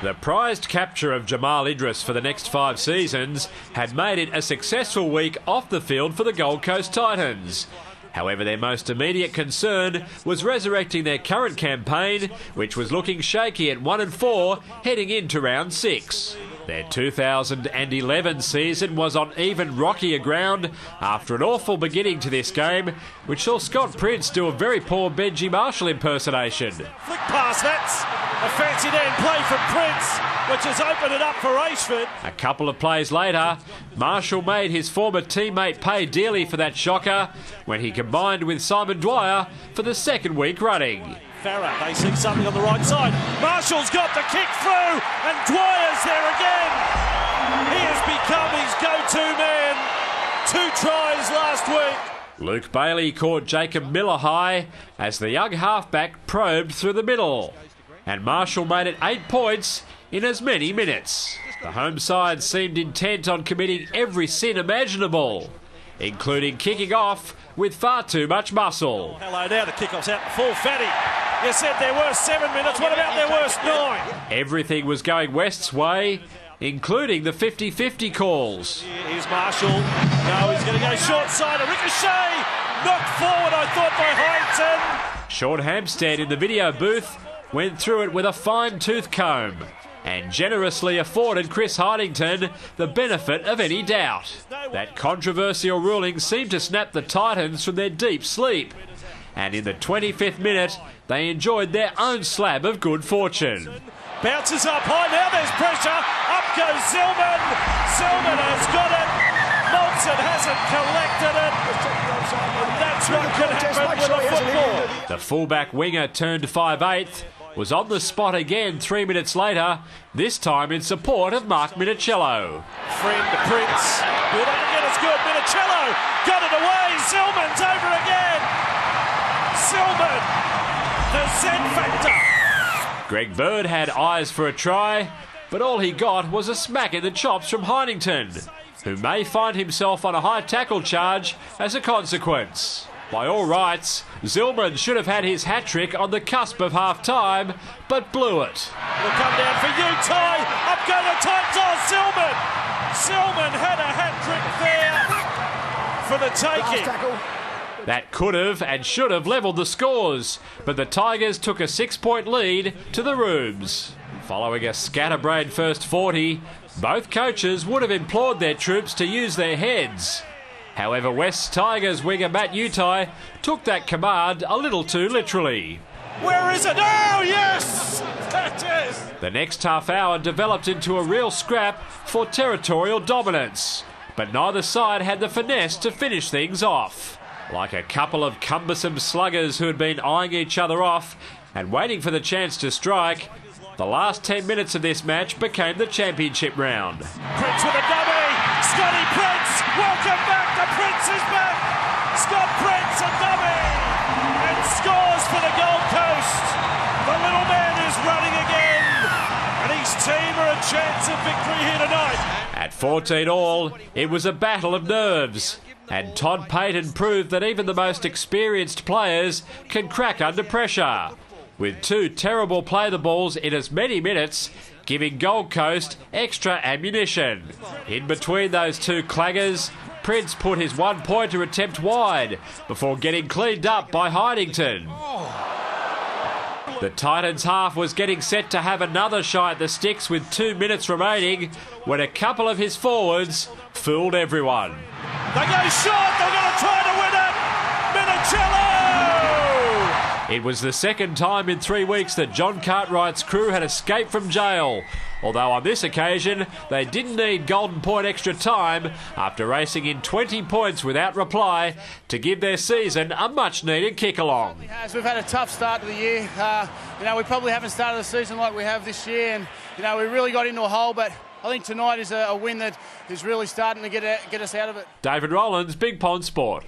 The prized capture of Jamal Idris for the next 5 seasons had made it a successful week off the field for the Gold Coast Titans. However, their most immediate concern was resurrecting their current campaign, which was looking shaky at 1-4 heading into round 6. Their 2011 season was on even rockier ground after an awful beginning to this game, which saw Scott Prince do a very poor Benji Marshall impersonation. Flick pass, that's a fancy end play from Prince, which has opened it up for Ashford. A couple of plays later, Marshall made his former teammate pay dearly for that shocker when he combined with Simon Dwyer for the second week running. Farah, they see something on the right side. Marshall's got the kick through, and Dwyer's there again. He has become his go-to man. 2 tries last week. Luke Bailey caught Jacob Miller high as the young halfback probed through the middle. And Marshall made it 8 points in as many minutes. The home side seemed intent on committing every sin imaginable, including kicking off with far too much muscle. Hello, now the kick-off's out the full. Fatty, you said their worst 7 minutes. What about their worst 9? Everything was going West's way, including the 50-50 calls. Here's Marshall. No, he's going to go short side. A ricochet. Knocked forward, I thought, by Harrington. Sean Hampstead in the video booth went through it with a fine-tooth comb and generously afforded Chris Hartington the benefit of any doubt. That controversial ruling seemed to snap the Titans from their deep sleep, and in the 25th minute they enjoyed their own slab of good fortune. Bounces up high, now there's pressure, up goes Zillman. Zillman has got it, Molson hasn't collected it, and that's what can happen with a football. The fullback winger turned 5/8 was on the spot again 3 minutes later, this time in support of Mark Minicello. Friend to Prince, build up again, it's good, Minicello got it away, Zillman's over again. Zillman, the Zen factor. Greg Bird had eyes for a try, but all he got was a smack in the chops from Heinington, who may find himself on a high tackle charge as a consequence. By all rights, Zillman should have had his hat-trick on the cusp of half-time, but blew it. Will come down for you, Ty. Up go the Titans. Oh, Zillman. Zillman had a hat-trick there for the taking. That could have and should have levelled the scores, but the Tigers took a 6-point lead to the Rubes. Following a scatterbrained first 40, both coaches would have implored their troops to use their heads. However, West Tigers winger Matt Utai took that command a little too literally. Where is it? Oh, yes! That is! The next half hour developed into a real scrap for territorial dominance, but neither side had the finesse to finish things off. Like a couple of cumbersome sluggers who had been eyeing each other off and waiting for the chance to strike, the last 10 minutes of this match became the championship round. Prince with a dummy! Scotty Prince! Welcome back! The Prince is back! Scott Prince, a dummy! And scores for the Gold Coast! The little man is running again! And his team are a chance of victory here tonight! At 14 all, it was a battle of nerves, and Todd Payton proved that even the most experienced players can crack under pressure, with 2 terrible play-the-balls in as many minutes, giving Gold Coast extra ammunition. In between those 2 claggers, Prince put his 1-pointer attempt wide before getting cleaned up by Heinington. The Titans half was getting set to have another shy at the sticks with 2 minutes remaining when a couple of his forwards fooled everyone. They go short, they're going to try to win it! Minicello! It was the second time in 3 weeks that John Cartwright's crew had escaped from jail, although on this occasion they didn't need Golden Point extra time after racing in 20 points without reply to give their season a much-needed kick-along. We've had a tough start to the year. We probably haven't started the season like we have this year, and we really got into a hole, but I think tonight is a win that is really starting to get us out of it. David Rowlands, Big Pond Sport.